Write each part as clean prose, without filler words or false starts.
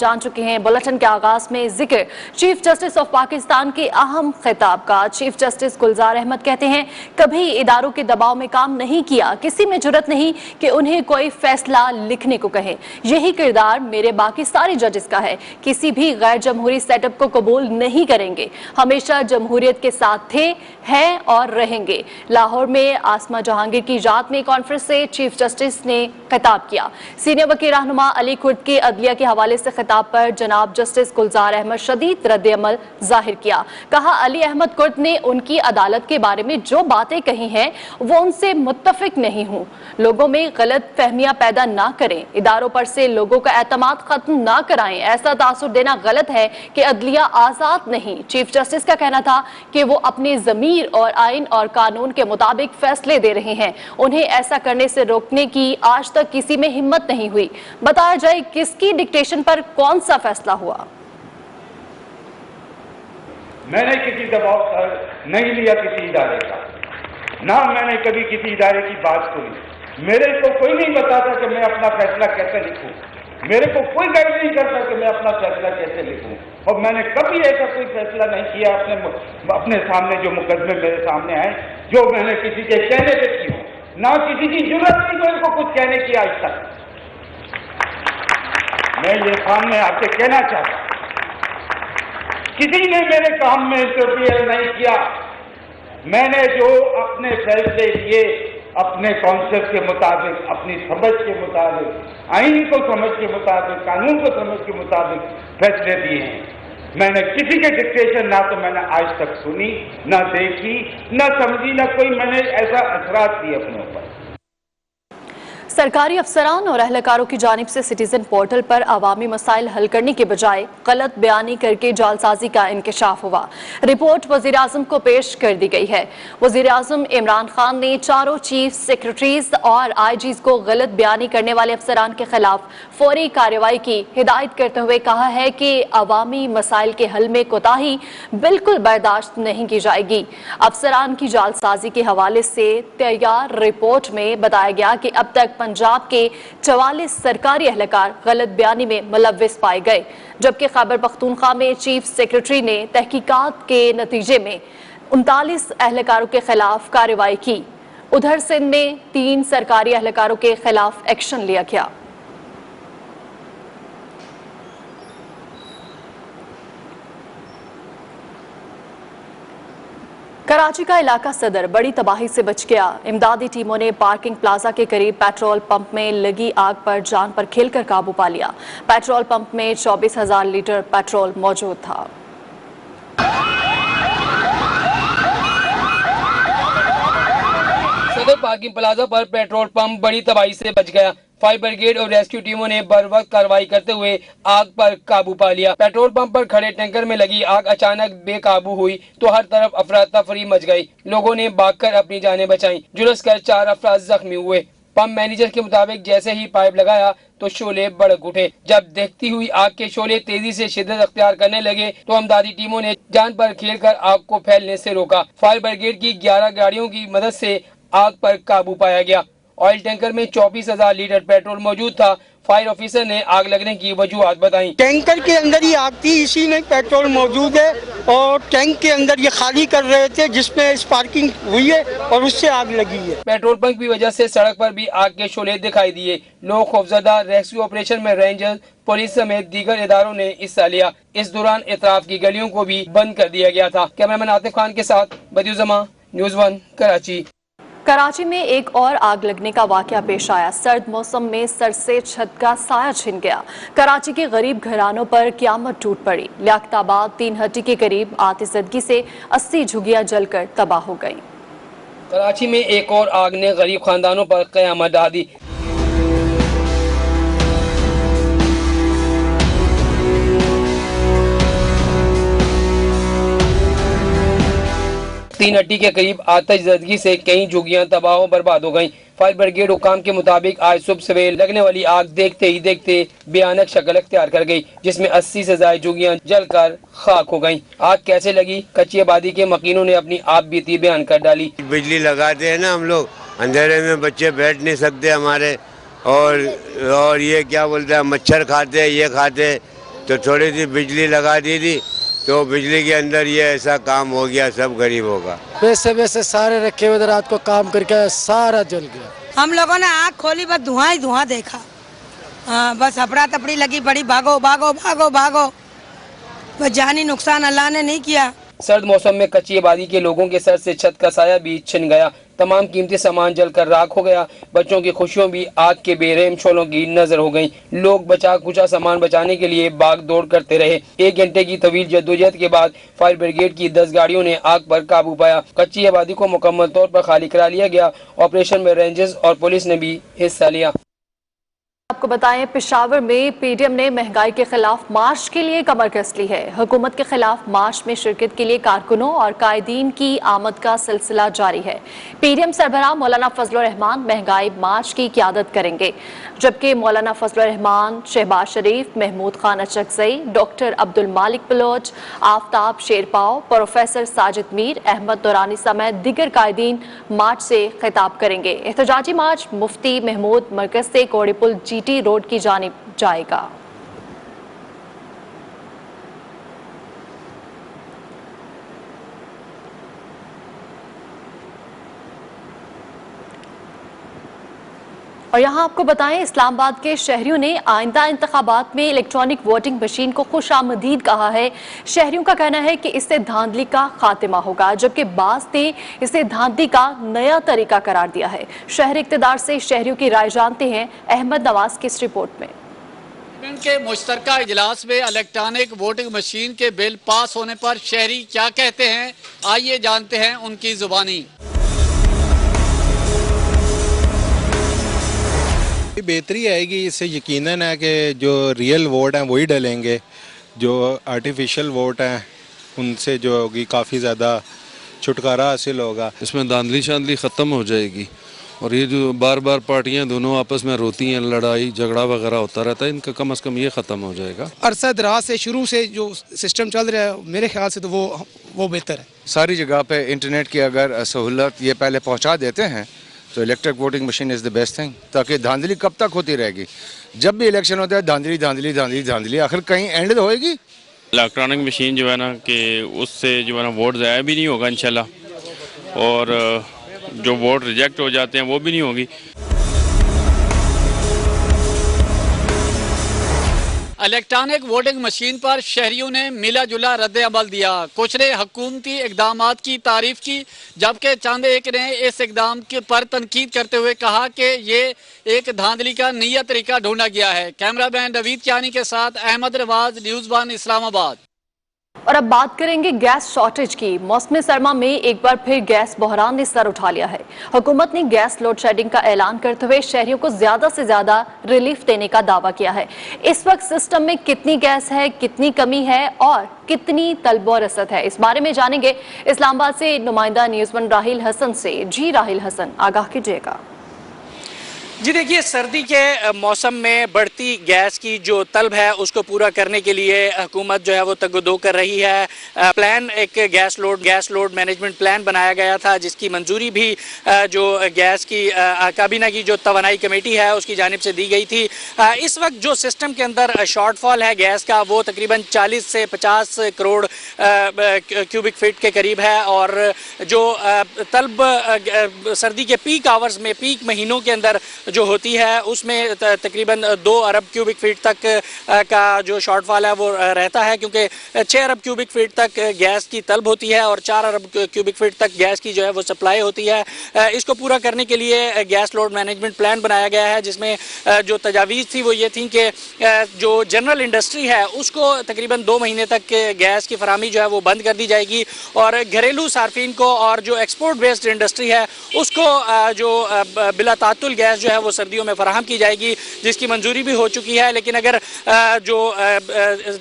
जान चुके हैं। बुलेटिन के आगाज में जिक्र चीफ जस्टिस ऑफ पाकिस्तान के अहम खिताब का। चीफ जस्टिस गुलजार अहमद कहते हैं, कभी इदारों के दबाव में काम नहीं किया, किसी में जुर्रत नहीं कि उन्हें कोई फैसला लिखने को कहे। यही किरदार मेरे बाकी सारे जजेस का है। किसी भी गैर जमहूरी सेटअप को कबूल नहीं करेंगे। हमेशा जमहूरियत के साथ थे, हैं और रहेंगे। लाहौर में आसमा जहांगीर की रात में कॉन्फ्रेंस से चीफ जस्टिस ने खिताब किया। सीनियर वकील रहनुमा अली कुर्द के अदलिया के हवाले से खिताब पर जनाब जस्टिस गुलजार अहमद शदीद रद्द-ए-अमल जाहिर किया। कहा, अली अहमद कुर्द ने उनकी अदालत के बारे में जो बातें कही हैं वो उनसे मुत्तफिक नहीं हूं। लोगों में गलत फहमियां पैदा ना करें, इदारों पर से लोगों का एतमाद खत्म ना कराएं। ऐसा तासुर देना गलत है कि अदलिया आजाद नहीं। चीफ जस्टिस का कहना था कि वो अपने ज़मीर और आइन और कानून के मुताबिक फैसले दे रहे हैं। उन्हें ऐसा करने से रोकने की आज तक किसी में हिम्मत नहीं हुई। बताया जाए किसकी डिक्टेशन पर कौन सा फैसला हुआ। मैंने किसी दबाव नहीं लिया किसी इदारे का, ना मैंने कभी किसी इदारे की बात सुनी। मेरे को कोई नहीं बताता कि मैं अपना फैसला कैसे लिखूं। मेरे को कोई गाइड नहीं करता कि मैं अपना फैसला कैसे लिखूं। और मैंने कभी ऐसा कोई फैसला नहीं किया अपने सामने जो मुकदमे मेरे सामने आए, जो मैंने किसी के कहने पे की हो। ना किसी की जरूरत नहीं मेरे को कुछ कहने की आज तक। मैं ये सामने आपसे कहना चाहता, किसी ने मेरे काम में इंटरफियर नहीं किया। मैंने जो अपने फैसले लिए अपने कॉन्सेप्ट के मुताबिक, अपनी समझ के मुताबिक, आइन को समझ के मुताबिक, कानून को समझ के मुताबिक फैसले दिए हैं। मैंने किसी के डिक्टेशन ना तो मैंने आज तक सुनी, ना देखी, ना समझी, ना कोई मैंने ऐसा असरात दिए अपने ऊपर। सरकारी अफसरान और अहलकारों की जानिब से सिटीजन पोर्टल पर अवामी मसाइल हल करने के बजाय गलत बयानी करके जालसाजी का इंकशाफ हुआ। रिपोर्ट वजीर आजम को पेश कर दी गई है। वजीर आजम इमरान खान ने चारों चीफ सेक्रेटरीज और आईजीज को गलत बयानी करने वाले अफसरान के खिलाफ फौरी कार्रवाई की हिदायत करते हुए कहा है कि अवामी मसाइल के हल में कोताही बिल्कुल बर्दाश्त नहीं की जाएगी। अफसरान की जालसाजी के हवाले से तैयार रिपोर्ट में बताया गया कि अब तक पंजाब के 44 सरकारी अहलकार गलत बयानी में मुलव्विस पाए गए, जबकि खैबर पख्तूनख्वा में चीफ सेक्रेटरी ने तहकीकात के नतीजे में 39 अहलकारों के खिलाफ कार्रवाई की। उधर सिंध में 3 सरकारी अहलकारों के खिलाफ एक्शन लिया गया। कराची का इलाका सदर बड़ी तबाही से बच गया। इमदादी टीमों ने पार्किंग प्लाजा के करीब पेट्रोल पंप में लगी आग पर जान पर खेलकर काबू पा लिया। पेट्रोल पंप में 24,000 लीटर पेट्रोल मौजूद था। सदर पार्किंग प्लाजा पर पेट्रोल पंप बड़ी तबाही से बच गया। फायर ब्रिगेड और रेस्क्यू टीमों ने बर वक्त कार्रवाई करते हुए आग पर काबू पा लिया। पेट्रोल पंप पर खड़े टैंकर में लगी आग अचानक बेकाबू हुई तो हर तरफ अफरा तफरी मच गई। लोगों ने भागकर अपनी जानें बचाई। झुलस कर 4 अफराद जख्मी हुए। पंप मैनेजर के मुताबिक जैसे ही पाइप लगाया तो शोले भड़क उठे। जब देखती हुई आग के शोले तेजी से शिद्दत अख्तियार करने लगे तो अमदादी टीमों ने जान पर खेलकर आग को फैलने से रोका। फायर ब्रिगेड की 11 गाड़ियों की मदद से आग पर काबू पाया गया। ऑयल टैंकर में 24,000 लीटर पेट्रोल मौजूद था। फायर ऑफिसर ने आग लगने की वजूहात बताई। टैंकर के अंदर ही आग थी, इसी में पेट्रोल मौजूद है और टैंक के अंदर ये खाली कर रहे थे जिसमें स्पार्किंग हुई है और उससे आग लगी है। पेट्रोल पंप की वजह से सड़क पर भी आग के शोले दिखाई दिए। लोग खौफजदा। रेस्क्यू ऑपरेशन में रेंजर्स, पुलिस समेत दीगर इदारों ने हिस्सा लिया। इस दौरान इतराफ की गलियों को भी बंद कर दिया गया था। कैमरामैन आतिफ खान के साथ बदियुज़्ज़मा, न्यूज़ 1 कराची। कराची में एक और आग लगने का वाकया पेश आया। सर्द मौसम में सर से छत का साया छिन गया। कराची के गरीब घरानों पर क़यामत टूट पड़ी। लियाकताबाद 3 हट्टी के करीब आतिशबाजी से 80 झुग्गियां जलकर तबाह हो गईं। कराची में एक और आग ने गरीब खानदानों पर क़यामत ढा दी। तीन हट्टी के करीब आतिशबाजी से कई झुग्गियां तबाह बर्बाद हो गईं। फायर ब्रिगेड हुकाम के मुताबिक आज सुबह सवेर लगने वाली आग देखते ही देखते भयानक शक्ल अख्तियार कर गई, जिसमें 80 से ज्यादा झुग्गियां जलकर खाक हो गईं। आग कैसे लगी, कच्ची आबादी के मकीनों ने अपनी आप बीती बयान कर डाली। बिजली लगाते हैं ना हम लोग, अंधेरे में बच्चे बैठ नहीं सकते हमारे, और ये क्या बोलते हैं, मच्छर खाते हैं, ये खाते, तो थोड़ी सी बिजली लगा दी थी, तो बिजली के अंदर ये ऐसा काम हो गया सब गरीबों का। वैसे सारे रखे हुए रात को काम करके सारा जल गया। हम लोगों ने आँख खोली, बस धुआं ही धुआं देखा। हाँ, बस अफरा तफड़ी लगी पड़ी, भागो भागो भागो भागो, बस जानी नुकसान अल्लाह ने नहीं किया। सर्द मौसम में कच्ची आबादी के लोगों के सर से छत का साया भी छिन गया। तमाम कीमती सामान जलकर राख हो गया। बच्चों की खुशियों भी आग के बेरहम शोलों की नजर हो गईं। लोग बचा कुचा सामान बचाने के लिए भाग दौड़ करते रहे। 1 घंटे की तवील जद्दोजहद के बाद फायर ब्रिगेड की 10 गाड़ियों ने आग पर काबू पाया। कच्ची आबादी को मुकम्मल तौर पर खाली करा लिया गया। ऑपरेशन में रेंजर्स और पुलिस ने भी हिस्सा लिया। आपको बताएं, पेशावर में पीडीएम ने महंगाई के खिलाफ मार्च के लिए कमर कस ली है। हुकूमत के खिलाफ मार्च में शिरकत के लिए कारकुनों और कायदीन की आमद का सिलसिला जारी है। पीडीएम सरबराह मौलाना फजलुर रहमान महंगाई मार्च की क़यादत करेंगे, जबकि मौलाना फजलुर रहमान, शहबाज शरीफ, महमूद खान अचकज़ई, डॉक्टर अब्दुल मालिक बलोच, आफ्ताब शेरपाव, प्रोफेसर साजिद मीर, अहमद दुरानी समेत दीगर कायदीन मार्च से खिताब करेंगे। एहतजाजी मार्च मुफ्ती महमूद मरकज से कोड़ी पुल जीटी रोड की जानिब जाएगा। और यहाँ आपको बताएं, इस्लामाबाद के शहरियों ने आइंदा इंतखाबात में इलेक्ट्रॉनिक वोटिंग मशीन को खुशामदीद कहा है। शहरियों का कहना है कि इससे धांधली का खात्मा होगा, जबकि बाज़ ने इसे धांधली का नया तरीका करार दिया है। शहर इक़्तिदार से शहरियों की राय जानते हैं अहमद नवाज की इस रिपोर्ट में। के मुश्तरका इजलास में इलेक्ट्रॉनिक वोटिंग मशीन के बिल पास होने पर शहरी क्या कहते हैं, आइए जानते हैं उनकी जुबानी। बेहतरी आएगी, इससे यकीनन है कि जो रियल वोट हैं वही डलेंगे, जो आर्टिफिशियल वोट हैं उनसे जो होगी काफ़ी ज़्यादा छुटकारा हासिल होगा। इसमें धांधली शांधली ख़त्म हो जाएगी और ये जो बार बार पार्टियां दोनों आपस में रोती हैं, लड़ाई झगड़ा वगैरह होता रहता है, इनका कम से कम ये ख़त्म हो जाएगा। अरसा दराज से शुरू से जो सिस्टम चल रहा है, मेरे ख्याल से तो वो बेहतर है। सारी जगह पे इंटरनेट की अगर सहूलत ये पहले पहुंचा देते हैं तो electric voting machine is the best thing, ताकि धांधली कब तक होती रहेगी। जब भी इलेक्शन होता है धांधली धांधली धांधली धांधली, आखिर कहीं एंड तो होएगी। इलेक्ट्रॉनिक मशीन जो है ना कि उससे जो है ना वोट ज़ाया भी नहीं होगा इंशाल्लाह, और जो वोट रिजेक्ट हो जाते हैं वो भी नहीं होगी। इलेक्ट्रॉनिक वोटिंग मशीन पर शहरियों ने मिला जुला रद्द अमल दिया। कुछ ने हुकूमती इकदामात की तारीफ की, जबकि चंद एक ने इस इकदाम के पर तनकीद करते हुए कहा कि ये एक धांधली का नया तरीका ढूंढा गया है। कैमरामैन नवीद कियानी के साथ अहमद नवाज, न्यूज़ 1 इस्लामाबाद। और अब बात करेंगे गैस शॉर्टेज की। मौसम सरमा में एक बार फिर गैस बहरान ने सर उठा लिया है। हुकूमत ने गैस लोड शेडिंग का ऐलान करते हुए शहरियों को ज्यादा से ज्यादा रिलीफ देने का दावा किया है। इस वक्त सिस्टम में कितनी गैस है, कितनी कमी है और कितनी तलब रसद है, इस बारे में जानेंगे इस्लामाबाद से नुमाइंदा न्यूज़ 1 राहिल हसन से। जी राहिल हसन, आगाह कीजिएगा। जी देखिए, सर्दी के मौसम में बढ़ती गैस की जो तलब है उसको पूरा करने के लिए हुकूमत जो है वो तगदो कर रही है। प्लान एक गैस लोड मैनेजमेंट प्लान बनाया गया था, जिसकी मंजूरी भी जो गैस की काबीना की जो तवानाई कमेटी है उसकी जानिब से दी गई थी। इस वक्त जो सिस्टम के अंदर शॉर्टफॉल है गैस का वो तकरीबन 40 से 50 करोड़ क्यूबिक फीट के करीब है, और जो तलब सर्दी के पीक आवर्स में, पीक महीनों के अंदर जो होती है उसमें तकरीबन 2 अरब क्यूबिक फीट तक का जो शॉर्टफॉल है वो रहता है, क्योंकि 6 अरब क्यूबिक फीट तक गैस की तलब होती है और 4 अरब क्यूबिक फीट तक गैस की जो है वो सप्लाई होती है। इसको पूरा करने के लिए गैस लोड मैनेजमेंट प्लान बनाया गया है, जिसमें जो तजावीज़ थी वो ये थी कि जो जनरल इंडस्ट्री है उसको तकरीबन 2 महीने तक गैस की फराहमी जो है वो बंद कर दी जाएगी, और घरेलू सार्फिन को और जो एक्सपोर्ट बेस्ड इंडस्ट्री है उसको जो बिला तातुल गैस जो है वो सर्दियों में फराहम की जाएगी, जिसकी मंजूरी भी हो चुकी है। लेकिन अगर जो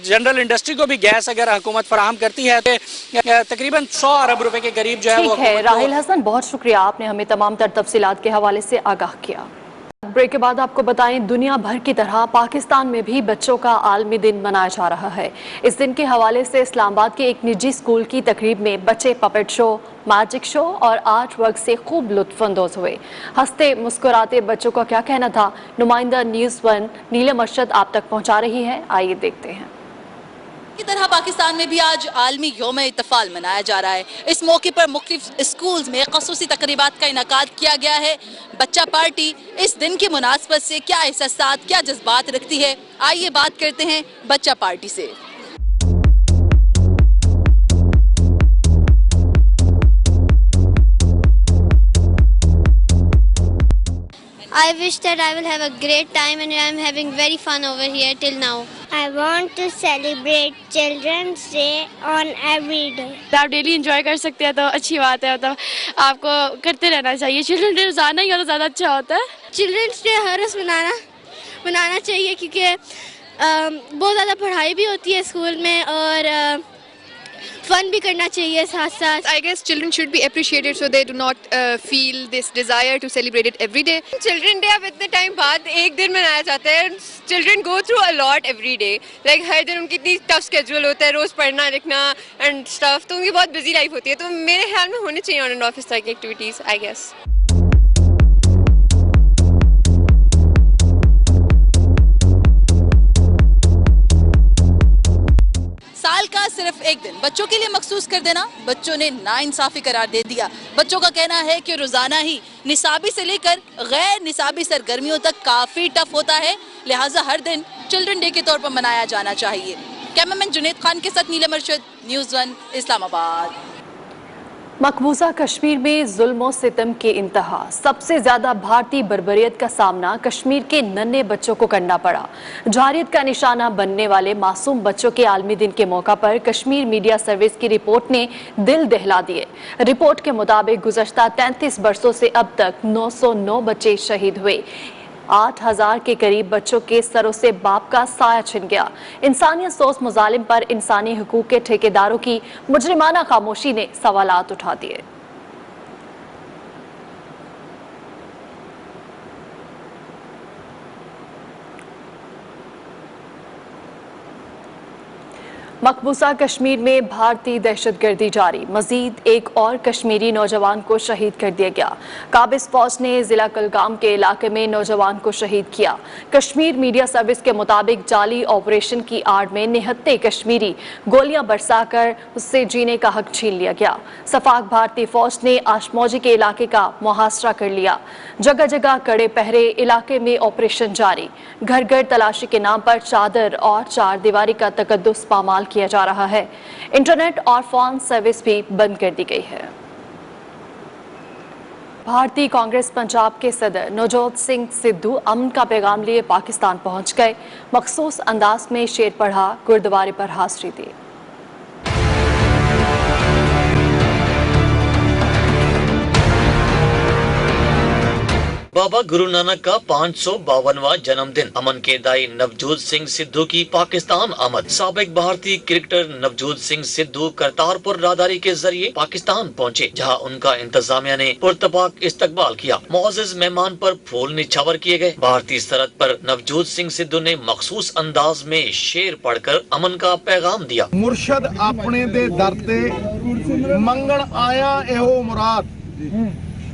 जनरल इंडस्ट्री को भी गैस अगर हुकूमत फराहम करती है तो तकरीबन 100 अरब रुपए के करीब जो है वो। राहिल हसन, बहुत शुक्रिया, आपने हमें तमाम तर तफसीलात के हवाले से आगाह किया। ब्रेक के बाद आपको बताएं, दुनिया भर की तरह पाकिस्तान में भी बच्चों का आलमी दिन मनाया जा रहा है। इस दिन के हवाले से इस्लामाबाद के एक निजी स्कूल की तकरीब में बच्चे पपेट शो, मैजिक शो और आर्ट वर्क से खूब लुत्फानंदोज हुए। हंसते मुस्कुराते बच्चों का क्या कहना था, नुमाइंदा न्यूज़ 1 नीलम अरशद आप तक पहुंचा रही है, आइए देखते हैं। की तरह पाकिस्तान में भी आज आलमी यौम इत्तफाल मनाया जा रहा है। इस मौके पर मुख्तलिफ स्कूल्स में ख़ुसूसी तकरीबात का इनेकाद किया गया है। बच्चा पार्टी इस दिन की मुनासबत से क्या एहसासात, क्या जज्बात रखती है, आइए बात करते हैं बच्चा पार्टी से। I wish that I will have a great time and I am having very fun over here till now. I want to celebrate Children's Day on every day. आप डेली एंजॉय कर सकते हैं तो अच्छी बात है, मतलब आपको करते रहना चाहिए। चिल्ड्रंस डे रोजाना ही हो तो ज़्यादा अच्छा होता है। चिल्ड्रंस डे हर रोज़ मनाना चाहिए क्योंकि बहुत ज़्यादा पढ़ाई भी होती है स्कूल में और फन भी करना चाहिए साथ साथ। I guess children should be appreciated so they do not feel this desire to celebrate it every day. Children Day अब इतने टाइम बाद एक दिन मनाया जाता है। Children go through a lot every day. Like हर दिन उनकी इतनी tough schedule होता है, रोज पढ़ना लिखना and stuff, तो उनकी बहुत busy life होती है। तो मेरे ख्याल में होने चाहिए on and off इस तरह की activities, I guess. साल का सिर्फ एक दिन बच्चों के लिए मखसूस कर देना बच्चों ने नाइंसाफी करार दे दिया। बच्चों का कहना है कि रोजाना ही निसाबी से लेकर गैर निसाबी सरगर्मियों तक काफी टफ होता है, लिहाजा हर दिन चिल्ड्रन डे के तौर पर मनाया जाना चाहिए। कैमरामैन जुनेद खान के साथ नीलम अरशद, न्यूज़ 1 इस्लामाबाद। मकबूजा कश्मीर में जुल्म सितम के इंतहा, सबसे ज्यादा भारतीय बर्बरियत का सामना कश्मीर के नन्हे बच्चों को करना पड़ा। जारियत का निशाना बनने वाले मासूम बच्चों के आलमी दिन के मौका पर कश्मीर मीडिया सर्विस की रिपोर्ट ने दिल दहला दिए। रिपोर्ट के मुताबिक गुज़श्ता 33 बरसों से अब तक 909 बच्चे शहीद हुए। 8000 के करीब बच्चों के सरों से बाप का साया छिन गया। इंसानियत सोच मुजालिम पर इंसानी हुकूक के ठेकेदारों की मुजरिमाना खामोशी ने सवालात उठा दिए। मकबूजा कश्मीर में भारतीय दहशतगर्दी जारी, मजीद एक और कश्मीरी नौजवान को शहीद कर दिया गया। काबिज फौज ने जिला कुलगाम के इलाके में नौजवान को शहीद किया। कश्मीर मीडिया सर्विस के मुताबिक जाली ऑपरेशन की आड़ में निहत्ते कश्मीरी गोलियां बरसाकर उससे जीने का हक छीन लिया गया। सफाक भारतीय फौज ने आशमौजी के इलाके का मुहासरा कर लिया। जगह जगह कड़े पहरे, इलाके में ऑपरेशन जारी। घर घर तलाशी के नाम पर चादर और चार दीवारी का तकद्दुस पामाल किया जा रहा है। इंटरनेट और फोन सर्विस भी बंद कर दी गई है। भारतीय कांग्रेस पंजाब के सदर नवजोत सिंह सिद्धू अमन का पैगाम लिए पाकिस्तान पहुंच गए। मखसूस अंदाज में शेर पढ़ा, गुरुद्वारे पर हाजिरी दी। बाबा गुरु नानक का 552वां जन्मदिन, अमन के दाई नवजोत सिंह सिद्धू की पाकिस्तान आमद। साबिक भारतीय क्रिकेटर नवजोत सिंह सिद्धू करतारपुर राहदारी के जरिए पाकिस्तान पहुंचे, जहां उनका इंतजामिया ने पुरतबाक इस्तकबाल किया। मुअज़्ज़िज़ मेहमान पर फूल निछावर किए गए। भारतीय सरहद पर नवजोत सिंह सिद्धू ने मखसूस अंदाज में शेर पढ़कर अमन का पैगाम दिया। मुर्शद अपने दे दर ते मंगण आया एहो मुराद,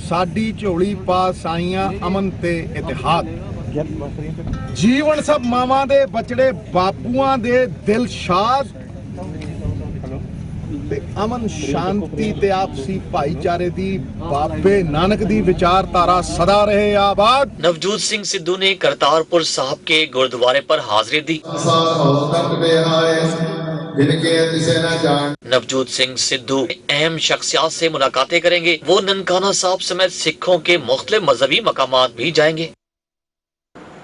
साडी झोली पा साइयां अमन ते इतिहाद। जीवन सब मावां दे बचड़े बापूआं दे दिल शाद, ते अमन शांति ते आपसी भाईचारे दी बाबे नानक दी विचारधारा सदा रहे आबाद। नवजोत सिंह सिद्धू ने करतारपुर साहब के गुरुद्वारे पर हाजिरी दी। नवजोत सिंह सिद्धू अहम शख्सियात से मुलाकातें करेंगे। वो ननकाना साहब समेत सिखों के मुख्तलिफ मजहबी मकामात भी जाएंगे।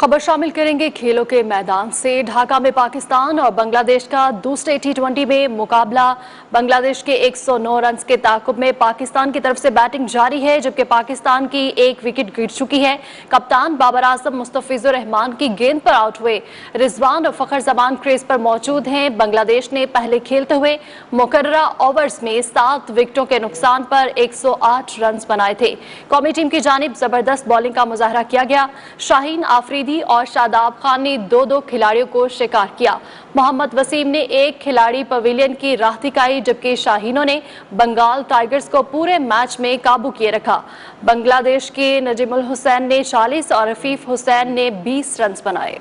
खबर शामिल करेंगे खेलों के मैदान से। ढाका में पाकिस्तान और बांग्लादेश का दूसरे T20 में मुकाबला। बांग्लादेश के 109 रन के ताकुब में पाकिस्तान की तरफ से बैटिंग जारी है, जबकि पाकिस्तान की एक विकेट गिर चुकी है। कप्तान बाबर आजम मुस्तफिजुर रहमान की गेंद पर आउट हुए। रिजवान और फखर जमान क्रीज पर मौजूद हैं। बांग्लादेश ने पहले खेलते हुए मुकर्ररा ओवर्स में 7 विकेटों के नुकसान पर 108 रन बनाए थे। कौमी टीम की जानिब जबरदस्त बॉलिंग का मुजाहरा किया गया। शाहीन आफरीदी और शादाब खान ने 2-2 खिलाड़ियों को शिकार किया। मोहम्मद वसीम ने एक खिलाड़ी पवेलियन की राह दिखाई, जबकि शाहीनों ने बंगाल टाइगर्स को पूरे मैच में काबू किए रखा। बांग्लादेश के नजीमुल हुसैन ने 40 और रफीफ हुसैन ने 20 रन बनाए।